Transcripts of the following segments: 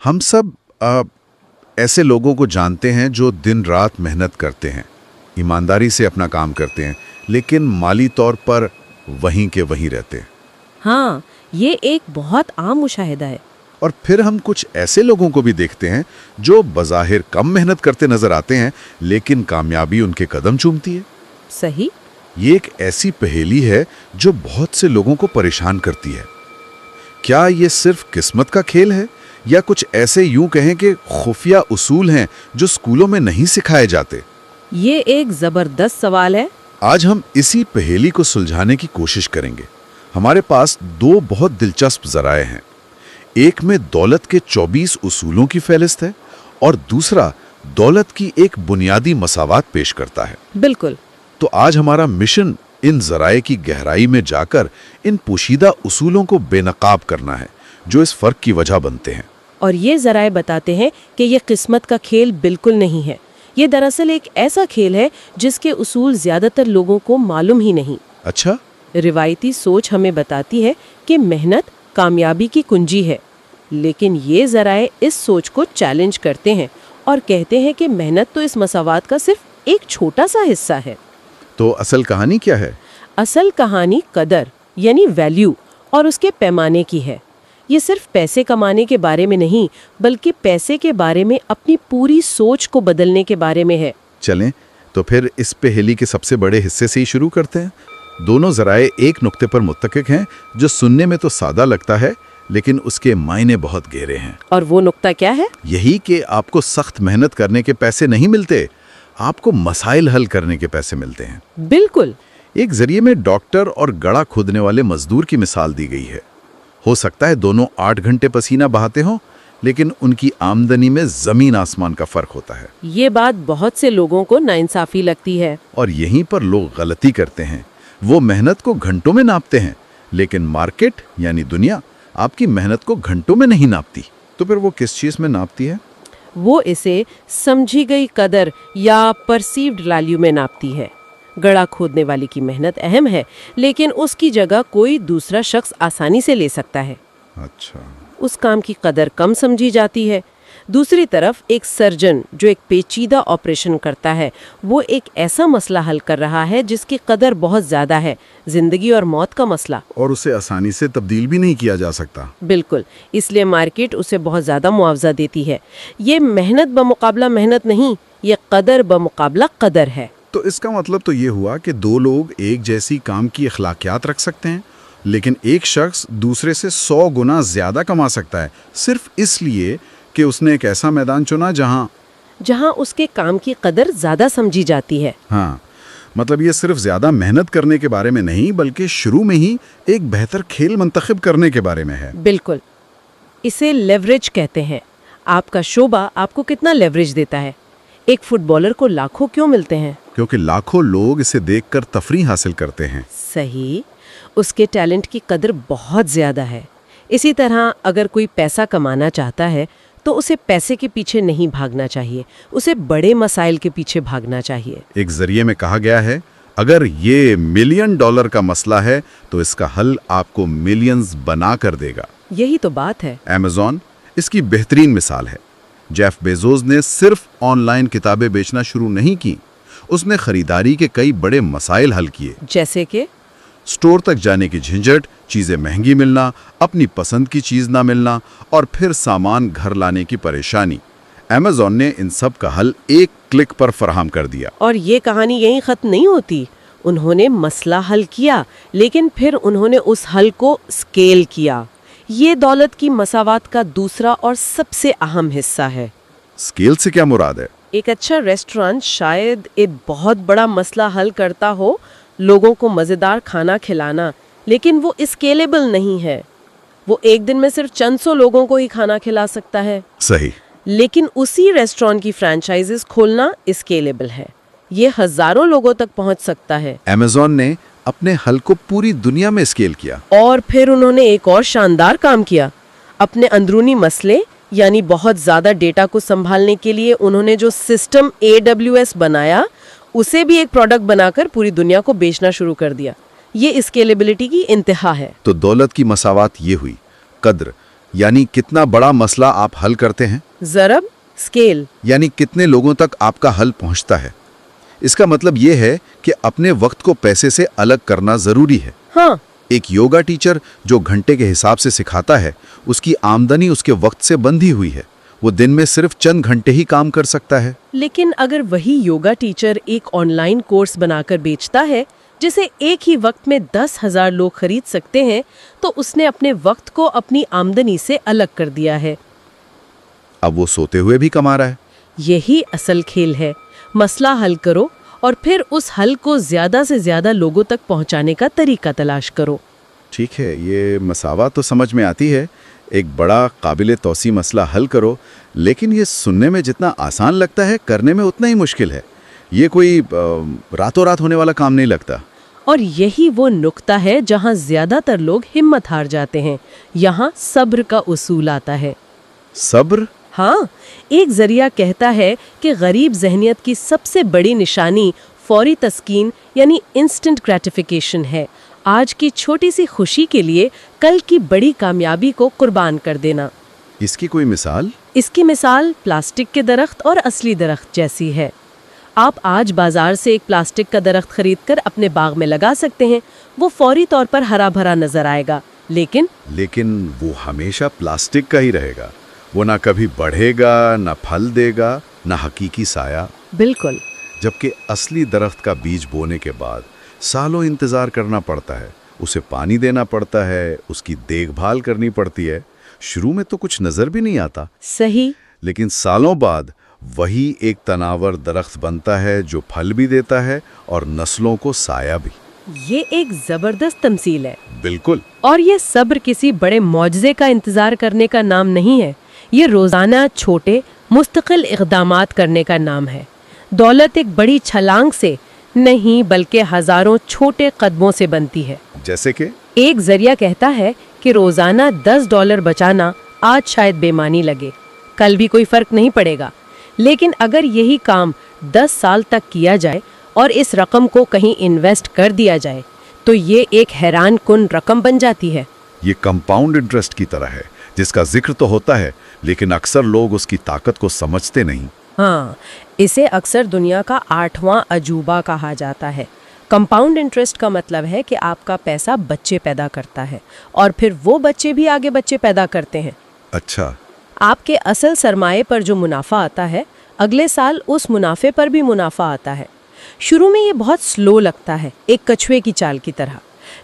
हम सब ऐसे लोगों को जानते हैं जो दिन रात मेहनत करते हैं, ईमानदारी से अपना काम करते हैं, लेकिन माली तौर पर वहीं के वहीं रहते हैं। हाँ, ये एक बहुत आम मुशाहिदा है। और फिर हम कुछ ऐसे लोगों को भी देखते हैं जो बज़ाहिर कम मेहनत करते नजर आते हैं, लेकिन कामयाबी उनके कदम चूमती है। सही। ये एक ऐसी पहेली है जो बहुत से लोगों को परेशान करती है। क्या ये सिर्फ किस्मत का खेल है, या कुछ ऐसे यूं कहें कि खुफिया उसूल हैं जो स्कूलों में नहीं सिखाए जाते? ये एक जबरदस्त सवाल है। आज हम इसी पहेली को सुलझाने की कोशिश करेंगे। हमारे पास दो बहुत दिलचस्प जराए हैं। एक में दौलत के 24 उसूलों की फहरिस्त है और दूसरा दौलत की एक बुनियादी मसावात पेश करता है। बिल्कुल। तो आज हमारा मिशन इन जराए की गहराई में जाकर इन पोशीदा उसूलों को बेनकाब करना है जो इस फर्क की वजह बनते हैं। और ये जराए बताते हैं कि ये किस्मत का खेल बिल्कुल नहीं है। ये दरअसल एक ऐसा खेल है जिसके उसूल ज्यादातर लोगों को मालूम ही नहीं। अच्छा। रिवायती सोच हमें बताती है कि मेहनत कामयाबी की कुंजी है, लेकिन ये जराए इस सोच को चैलेंज करते हैं और कहते हैं कि मेहनत तो इस मसावात का सिर्फ एक छोटा सा हिस्सा है। तो असल कहानी क्या है? असल कहानी कदर यानी वैल्यू और उसके पैमाने की है। ये सिर्फ पैसे कमाने के बारे में नहीं, बल्कि पैसे के बारे में अपनी पूरी सोच को बदलने के बारे में है। चलें तो फिर इस पहेली के सबसे बड़े हिस्से से ही शुरू करते हैं। दोनों जराए एक नुक्ते पर मुत्तफिक हैं जो सुनने में तो सादा लगता है, लेकिन उसके मायने बहुत गहरे हैं। और वो नुक्ता क्या है? यही कि आपको सख्त मेहनत करने के पैसे नहीं मिलते, आपको मसाइल हल करने के पैसे मिलते हैं। बिल्कुल। एक जरिए में डॉक्टर और गड़ा खोदने वाले मजदूर की मिसाल दी गई है। हो सकता है दोनों 8 घंटे पसीना बहाते हों, लेकिन उनकी आमदनी में जमीन आसमान का फर्क होता है। ये बात बहुत से लोगों को नाइंसाफी लगती है। और यहीं पर लोग गलती करते हैं। वो मेहनत को घंटों में नापते हैं, लेकिन मार्केट यानी दुनिया आपकी मेहनत को घंटों में नहीं नापती। तो फिर वो किस चीज में नापती है? वो इसे समझी गई कदर या परसीव्ड वैल्यू में नापती है। गड़ा खोदने वाले की मेहनत अहम है, लेकिन उसकी जगह कोई दूसरा शख्स आसानी से ले सकता है। अच्छा। उस काम की कदर कम समझी जाती है। दूसरी तरफ एक सर्जन जो एक पेचीदा ऑपरेशन करता है, वो एक ऐसा मसला हल कर रहा है जिसकी कदर बहुत ज्यादा है, जिंदगी और मौत का मसला, और उसे आसानी से तब्दील भी नहीं किया जा सकता। बिल्कुल। इसलिए मार्केट उसे बहुत ज्यादा मुआवजा देती है। ये मेहनत बमुकाबला मेहनत नहीं, ये कदर बमुकाबला कदर है। तो इसका मतलब तो ये हुआ कि दो लोग एक जैसी काम की अखलाकियात रख सकते हैं, लेकिन एक शख्स दूसरे से 100 गुना ज्यादा कमा सकता है, सिर्फ इसलिए कि उसने एक ऐसा मैदान चुना जहां उसके काम की कदर ज्यादा समझी जाती है। हाँ, मतलब ये सिर्फ ज्यादा मेहनत करने के बारे में नहीं, बल्कि शुरू में ही एक बेहतर खेल मंतखब करने के बारे में है। बिल्कुल। इसे लेवरेज कहते हैं। आपका शोबा आपको कितना लेवरेज देता है। एक फुटबॉलर को लाखों क्यों मिलते हैं? क्योंकि लाखों लोग इसे देखकर तफरीह हासिल करते हैं। सही। उसके टैलेंट की कदर बहुत ज्यादा है। इसी तरह अगर कोई पैसा कमाना चाहता है तो उसे पैसे के पीछे नहीं भागना चाहिए, उसे बड़े मसाइल के पीछे भागना चाहिए। एक जरिए में कहा गया है, अगर ये $1 मिलियन का मसला है तो इसका हल आपको मिलियंस बना कर देगा। यही तो बात है। अमेज़न इसकी बेहतरीन मिसाल है। जेफ बेजोस ने सिर्फ ऑनलाइन किताबें बेचना शुरू नहीं की, उसने खरीदारी के कई बड़े मसाइल हल किए। जैसे कि स्टोर तक जाने की झंझट, चीजें महंगी मिलना, अपनी पसंद की चीज ना मिलना, और फिर सामान घर लाने की परेशानी। अमेज़न ने इन सब का हल एक क्लिक पर फराहम कर दिया। और ये कहानी यहीं खत्म नहीं होती। उन्होंने मसला हल किया, लेकिन फिर उन्होंने उस हल को स्केल किया। ये दौलत की मसावात का दूसरा और सबसे अहम हिस्सा है। स्केल से क्या मुराद है? एक अच्छा रेस्टोरेंट शायद एक बहुत बड़ा मसला हल करता हो, लोगों को मज़ेदार खाना खिलाना, लेकिन वो स्केलेबल नहीं है। वो एक दिन में सिर्फ चंद सौ लोगों को ही खाना खिला सकता है। सही। लेकिन उसी रेस्टोरेंट की फ्रेंचाइजीज खोलना स्केलेबल है। ये हजारों लोगों तक पहुंच सकता है। अमेज़न ने अपने हल को पूरी दुनिया में स्केल किया। और फिर उन्होंने एक और शानदार काम किया। अपने अंदरूनी मसले यानी बहुत ज्यादा डेटा को संभालने के लिए उन्होंने जो सिस्टम AWS बनाया, उसे भी एक प्रोडक्ट बनाकर पूरी दुनिया को बेचना शुरू कर दिया। ये स्केलेबिलिटी की इंतहा है। तो दौलत की मसावात ये हुई, कद्र यानी कितना बड़ा मसला आप हल करते हैं, ज़रब, स्केल। यानी कितने लोगों तक आपका हल पहुंचता है। इसका मतलब ये है कि अपने वक्त को पैसे से अलग करना जरूरी है। हाँ, एक योगा टीचर जो घंटे के हिसाब से सिखाता है, उसकी आमदनी उसके वक्त से बंधी हुई है। वो दिन में सिर्फ चंद घंटे ही काम कर सकता है। लेकिन अगर वही योगा टीचर एक ऑनलाइन कोर्स बनाकर बेचता है जिसे एक ही वक्त में 10,000 लोग खरीद सकते हैं, तो उसने अपने वक्त को अपनी आमदनी से अलग कर दिया है। अब वो सोते हुए भी कमा रहा है। यही असल खेल है। मसला हल करो और फिर उस हल को ज्यादा से ज्यादा लोगों तक पहुंचाने का तरीका तलाश करो। ठीक है, ये मसावा तो समझ में आती है। एक बड़ा काबिले तौसी मसला हल करो, लेकिन ये सुनने में जितना आसान लगता है, करने में उतना ही मुश्किल है। ये कोई रातों रात होने वाला काम नहीं लगता। और यही वो नुक्ता है जहां ज्यादातर लोग हिम्मत हार जाते हैं। यहाँ सब्र का उसूल आता है। सब्र? हाँ, एक जरिया कहता है कि गरीब ज़हनियत की सबसे बड़ी निशानी फौरी तस्कीन यानी इंस्टेंट ग्रेटिफिकेशन है। आज की छोटी सी खुशी के लिए कल की बड़ी कामयाबी को कुर्बान कर देना। इसकी कोई मिसाल? इसकी मिसाल प्लास्टिक के दरख्त और असली दरख्त जैसी है। आप आज बाजार से एक प्लास्टिक का दरख्त खरीदकर अपने बाग में लगा सकते हैं। वो फौरी तौर पर हरा भरा नजर आएगा, लेकिन वो हमेशा प्लास्टिक का ही रहेगा। वो ना कभी बढ़ेगा, ना फल देगा, ना हकीकी साया। बिल्कुल। जबकि असली दरख्त का बीज बोने के बाद सालों इंतजार करना पड़ता है, उसे पानी देना पड़ता है, उसकी देखभाल करनी पड़ती है। शुरू में तो कुछ नजर भी नहीं आता। सही। लेकिन सालों बाद वही एक तनावर दरख्त बनता है जो फल भी देता है और नस्लों को साया भी। ये एक जबरदस्त तमसील है। बिल्कुल। और ये सब्र किसी बड़े मौजज़े का इंतजार करने का नाम नहीं है। ये रोजाना छोटे मुस्तकिल इक़दामात करने का नाम है। दौलत एक बड़ी छलांग से नहीं, बल्कि हजारों छोटे कदमों से बनती है। जैसे कि एक जरिया कहता है कि रोजाना $10 बचाना आज शायद बेमानी लगे, कल भी कोई फर्क नहीं पड़ेगा, लेकिन अगर यही काम 10 साल तक किया जाए और इस रकम को कहीं इन्वेस्ट कर दिया जाए, तो ये एक हैरान कुन रकम बन जाती है। ये कंपाउंड इंटरेस्ट की तरह है, जिसका जिक्र तो होता है, लेकिन अक्सर लोग उसकी ताकत को समझते नहीं। हाँ, इसे अक्सर दुनिया का 8वां अजूबा कहा जाता है। कंपाउंड इंटरेस्ट का मतलब है कि आपका पैसा बच्चे पैदा करता है और फिर वो बच्चे भी आगे बच्चे पैदा करते हैं। अच्छा। आपके असल सरमाए पर जो मुनाफा आता है, अगले साल उस मुनाफे पर भी मुनाफा आता है। शुरू में ये बहुत स्लो लगता है, एक कछुए की चाल की तरह,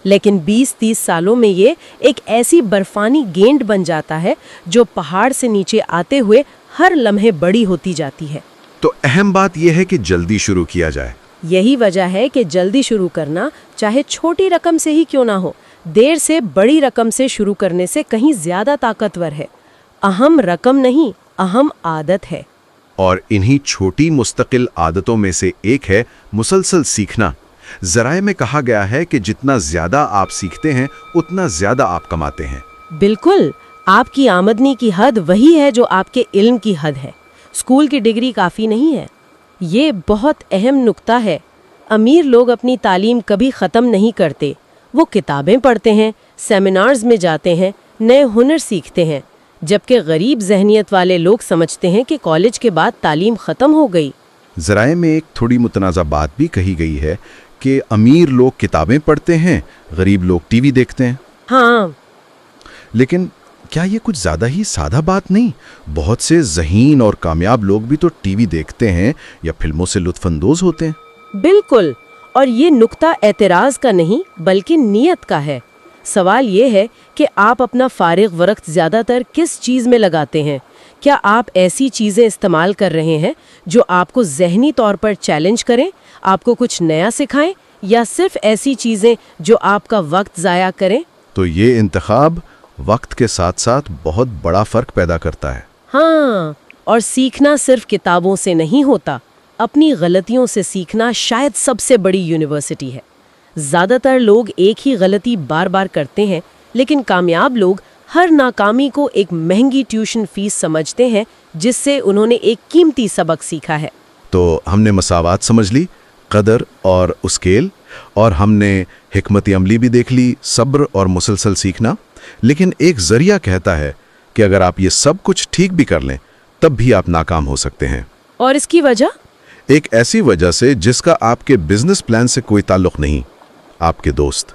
लेकिन 20-30 सालों में ये एक ऐसी बर्फानी गेंद बन जाता है जो पहाड़ से नीचे आते हुए हर लम्हे बड़ी होती जाती है। तो अहम बात यह है कि जल्दी शुरू किया जाए। यही वजह है कि जल्दी शुरू करना, चाहे छोटी रकम से ही क्यों ना हो, देर से बड़ी रकम से शुरू करने से कहीं ज्यादा ताकतवर है। अहम रकम नहीं, अहम आदत है। और इन्हीं छोटी मुस्तकिल आदतों में से एक है मुसलसल सीखना। ज़राए में कहा गया है कि जितना ज्यादा आप सीखते हैं, उतना ज्यादा आप कमाते हैं। बिल्कुल। आपकी आमदनी की हद वही है जो आपके इल्म की हद है। स्कूल की डिग्री काफ़ी नहीं है। ये बहुत अहम नुक्ता है। अमीर लोग अपनी तालीम कभी ख़त्म नहीं करते। वो किताबें पढ़ते हैं, सेमिनार्स में जाते हैं, नए हुनर सीखते हैं, जबकि गरीब ज़हनियत वाले लोग समझते हैं कि कॉलेज के बाद तालीम ख़त्म हो गई। ज़राए में एक थोड़ी मुतनाज़ा बात भी कही गई है कि अमीर लोग किताबें पढ़ते हैं, गरीब लोग टीवी देखते हैं। हाँ, लेकिन क्या ये कुछ ज़्यादा ही सादा बात नहीं? बहुत से ज़हीन और कामयाब लोग भी तो टीवी देखते हैं या फिल्मों से लुत्फ़अंदोज़ होते हैं। बिल्कुल। और ये नुक्ता एतराज़ का नहीं, बल्कि नीयत का है। सवाल ये है कि आप अपना फारिग वक्त ज़्यादातर किस चीज़ में लगाते हैं। क्या आप ऐसी चीज़ें इस्तेमाल कर रहे हैं जो आपको ज़हनी तौर पर चैलेंज करें, आपको कुछ नया सिखाएं, या सिर्फ ऐसी चीज़ें जो आपका वक्त ज़ाया करें? तो ये इंतखाब वक्त के साथ साथ बहुत बड़ा फ़र्क पैदा करता है। हाँ, और सीखना सिर्फ किताबों से नहीं होता। अपनी गलतियों से सीखना शायद सबसे बड़ी यूनिवर्सिटी है। ज़्यादातर लोग एक ही गलती बार बार करते हैं, लेकिन कामयाब लोग हर नाकामी को एक महंगी ट्यूशन फीस समझते हैं, जिससे उन्होंने एक कीमती सबक सीखा है। तो हमने मसावात समझ ली, कदर और उस्केल, और हमने हिकमत अमली भी देख ली, सब्र और मुसलसल सीखना। लेकिन एक जरिया कहता है कि अगर आप ये सब कुछ ठीक भी कर लें तब भी आप नाकाम हो सकते हैं। और इसकी वजह? एक ऐसी वजह से जिसका आपके बिजनेस प्लान से कोई ताल्लुक नहीं, आपके दोस्त।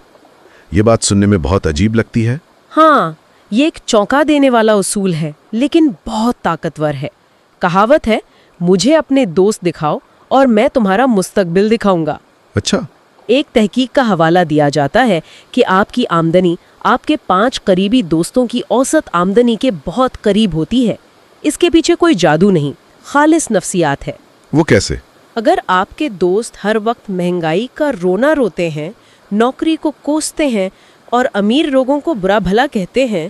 ये बात सुनने में बहुत अजीब लगती है। हाँ, ये एक चौंका देने वाला उसूल है, लेकिन बहुत ताकतवर है। कहावत है, मुझे अपने दोस्त दिखाओ और मैं तुम्हारा मुस्तकबिल दिखाऊंगा। अच्छा। एक तहकीक का हवाला दिया जाता है कि आपकी आमदनी आपके 5 करीबी दोस्तों की औसत आमदनी के बहुत करीब होती है। इसके पीछे कोई जादू नहीं, खालिस नफ्सियात है। वो कैसे? अगर आपके दोस्त हर वक्त महंगाई का रोना रोते हैं, नौकरी को कोसते हैं और अमीर लोगों को बुरा भला कहते हैं,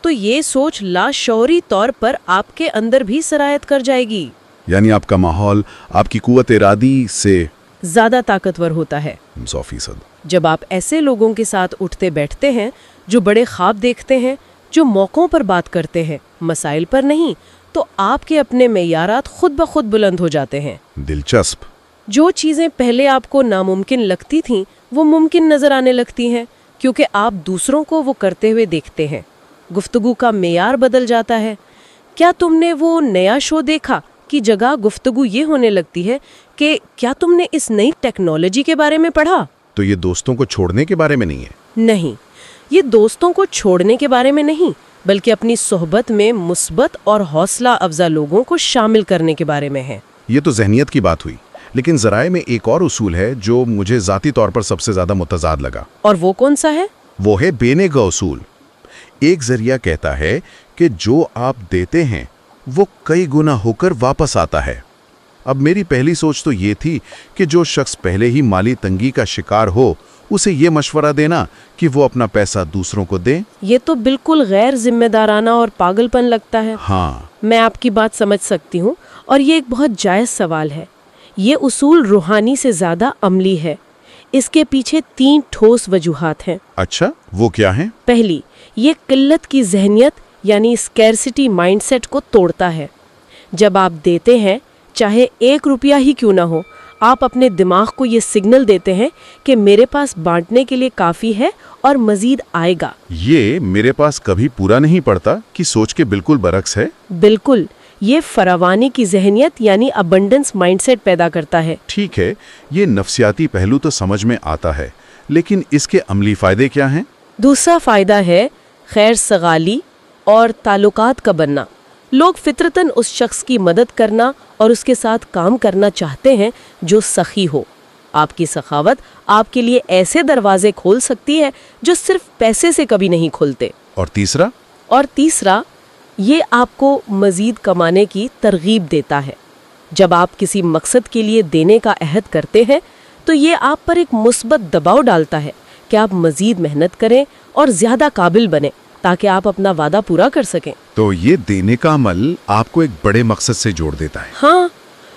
तो ये सोच लाशौरी तौर पर आपके अंदर भी सरायत कर जाएगी। यानी आपका माहौल आपकी कुव्वत इरादी से ज्यादा ताकतवर होता है। 100%। जब आप ऐसे लोगों के साथ उठते बैठते हैं जो बड़े ख्वाब देखते हैं, जो मौक़ों पर बात करते हैं, मसाइल पर नहीं, तो आपके अपने मेयारात खुद ब खुद बुलंद हो जाते हैं। दिलचस्प। जो चीज़ें पहले आपको नामुमकिन लगती थीं, वो मुमकिन नजर आने लगती हैं, क्योंकि आप दूसरों को वो करते हुए देखते हैं। गुफ्तगू का मेयार बदल जाता है। क्या तुमने वो नया शो देखा की जगह गुफ्तगू ये होने लगती है कि क्या तुमने इस नई टेक्नोलॉजी के बारे में पढ़ा? तो ये दोस्तों को छोड़ने के बारे में नहीं है। नहीं, ये दोस्तों को छोड़ने के बारे में नहीं, बल्कि अपनी सोहबत में मुस्बत और हौसला अफजा लोगों को शामिल करने के बारे में है। ये तो ज़हनियत की बात हुई, लेकिन ज़राए में एक और उसूल है जो मुझे ज़ाती तौर पर सबसे ज़्यादा मुतज़ाद लगा। और वो कौन सा है? वो है बेने का उसूल। एक ज़रिया कहता है कि जो आप देते हैं वो कई गुना होकर वापस आता है। अब मेरी पहली सोच तो ये थी कि जो शख्स पहले ही माली तंगी का शिकार हो, उसे ये मशवरा देना कि वो अपना पैसा दूसरों को दे। ये तो बिल्कुल गैर जिम्मेदाराना और पागलपन लगता है। हाँ, मैं आपकी बात समझ सकती हूँ, और ये एक बहुत जायज़ सवाल है। ये उसूल रूहानी से ज़्यादा अमली है। इसके पीछे 3 ठोस वजूहात हैं। अच्छा, वो क्या है? पहली, ये किल्लत की जहनियत यानी स्कैरसिटी माइंडसेट को तोड़ता है। जब आप देते हैं, चाहे 1 रुपया ही क्यों ना हो, आप अपने दिमाग को ये सिग्नल देते हैं कि मेरे पास बांटने के लिए काफ़ी है और मज़ीद आएगा। ये मेरे पास कभी पूरा नहीं पड़ता कि सोच के बिल्कुल बरक्स है। बिल्कुल, ये फरावानी की जहनियत यानी अबंडेंस माइंडसेट पैदा करता है। ठीक है, ये नफ्सियाती पहलू तो समझ में आता है, लेकिन इसके अमली फ़ायदे क्या हैं? दूसरा फ़ायदा है खैर सगाली और ताल्लुकात का बनना। लोग फितरतन उस शख्स की मदद करना और उसके साथ काम करना चाहते हैं जो सखी हो। आपकी सखावत आपके लिए ऐसे दरवाजे खोल सकती है जो सिर्फ पैसे से कभी नहीं खुलते। और तीसरा, ये आपको मज़ीद कमाने की तरगीब देता है। जब आप किसी मकसद के लिए देने का अहद करते हैं, तो ये आप पर एक मुस्बत दबाव डालता है कि आप मज़ीद मेहनत करें और ज़्यादा काबिल बने, ताकि आप अपना वादा पूरा कर सकें। तो ये देने का अमल आपको एक बड़े मकसद से जोड़ देता है। हाँ,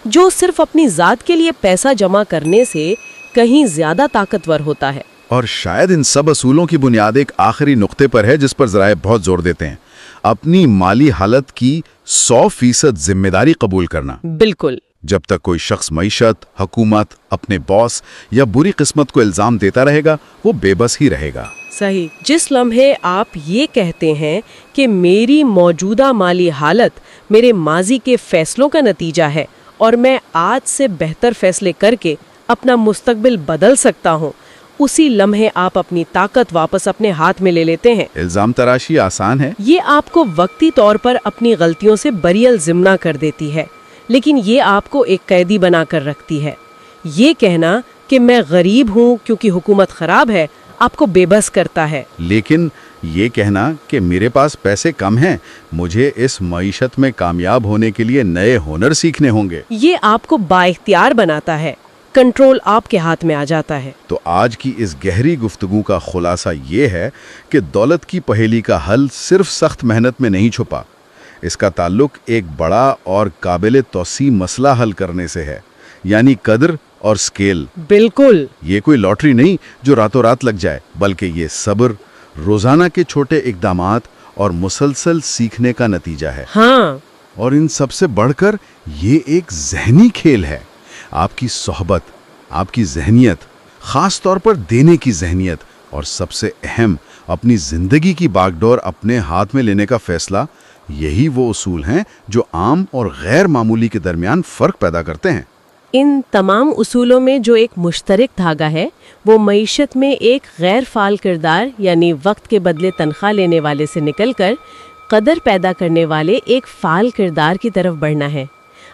जो सिर्फ अपनी ज़ात के लिए पैसा जमा करने से कहीं ज़्यादा ताकतवर होता है। और शायद इन सब असूलों की बुनियाद एक आखिरी नुक्ते पर है जिस पर ज़राए बहुत जोर देते हैं, अपनी माली हालत की 100% जिम्मेदारी कबूल करना। बिल्कुल। जब तक कोई शख्स मईशत, हुकूमत, अपने बॉस या बुरी किस्मत को इल्ज़ाम देता रहेगा, वो बेबस ही रहेगा। सही। जिस लम्हे आप ये कहते हैं कि मेरी मौजूदा माली हालत मेरे माजी के फैसलों का नतीजा है और मैं आज से बेहतर फैसले करके अपना मुस्तकबिल बदल सकता हूँ, उसी लम्हे आप अपनी ताकत वापस अपने हाथ में ले लेते हैं। इल्ज़ाम तराशी आसान है। ये आपको वक्ती तौर पर अपनी गलतियों से बरियल ज़िम्ना कर देती है, लेकिन ये आपको एक कैदी बना कर रखती है। ये कहना कि मैं गरीब हूँ क्योंकि हुकूमत ख़राब है, आपको बेबस करता है। लेकिन ये कहना कि मेरे पास पैसे कम हैं, मुझे इस मईशत में कामयाब होने के लिए नए हुनर सीखने होंगे, ये आपको बाइख्तियार बनाता है। कंट्रोल आपके हाथ में आ जाता है। तो आज की इस गहरी गुफ्तगू का खुलासा ये है कि दौलत की पहेली का हल सिर्फ सख्त मेहनत में नहीं छुपा। इसका ताल्लुक एक बड़ा और काबिल तौसी मसला हल करने से है, यानी कद्र और स्केल। बिल्कुल। ये कोई लॉटरी नहीं जो रातों रात लग जाए, बल्कि ये सब्र, रोजाना के छोटे इकदामात और मुसलसल सीखने का नतीजा है। हाँ। और इन सबसे बढ़कर ये एक जहनी खेल है। आपकी सोहबत, आपकी जहनियत, खास तौर पर देने की जहनियत, और सबसे अहम अपनी जिंदगी की बागडोर अपने हाथ में लेने का फैसला یہی وہ اصول ہیں جو عام اور غیر معمولی کے درمیان فرق پیدا کرتے ہیں۔ ان تمام اصولوں میں جو ایک مشترک دھاگا ہے وہ معیشت میں ایک غیر فعال کردار یعنی وقت کے بدلے تنخواہ لینے والے سے نکل کر قدر پیدا کرنے والے ایک فعال کردار کی طرف بڑھنا ہے۔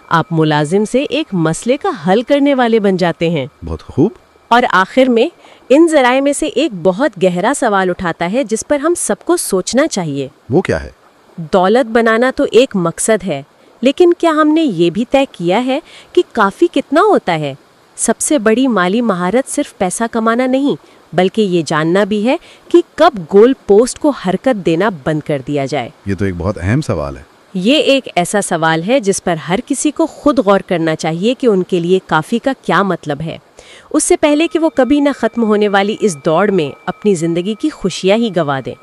آپ ملازم سے ایک مسئلے کا حل کرنے والے بن جاتے ہیں۔ بہت خوب۔ اور آخر میں ان ذرائع میں سے ایک بہت گہرا سوال اٹھاتا ہے جس پر ہم سب کو سوچنا چاہیے۔ وہ کیا ہے؟ دولت بنانا تو ایک مقصد ہے، لیکن کیا ہم نے یہ بھی طے کیا ہے کہ کافی کتنا ہوتا ہے؟ سب سے بڑی مالی مہارت صرف پیسہ کمانا نہیں، بلکہ یہ جاننا بھی ہے کہ کب گول پوسٹ کو حرکت دینا بند کر دیا جائے۔ یہ تو ایک بہت اہم سوال ہے۔ یہ ایک ایسا سوال ہے جس پر ہر کسی کو خود غور کرنا چاہیے کہ ان کے لیے کافی کا کیا مطلب ہے، اس سے پہلے کہ وہ کبھی نہ ختم ہونے والی اس دوڑ میں اپنی زندگی کی خوشیاں ہی گنوا دیں۔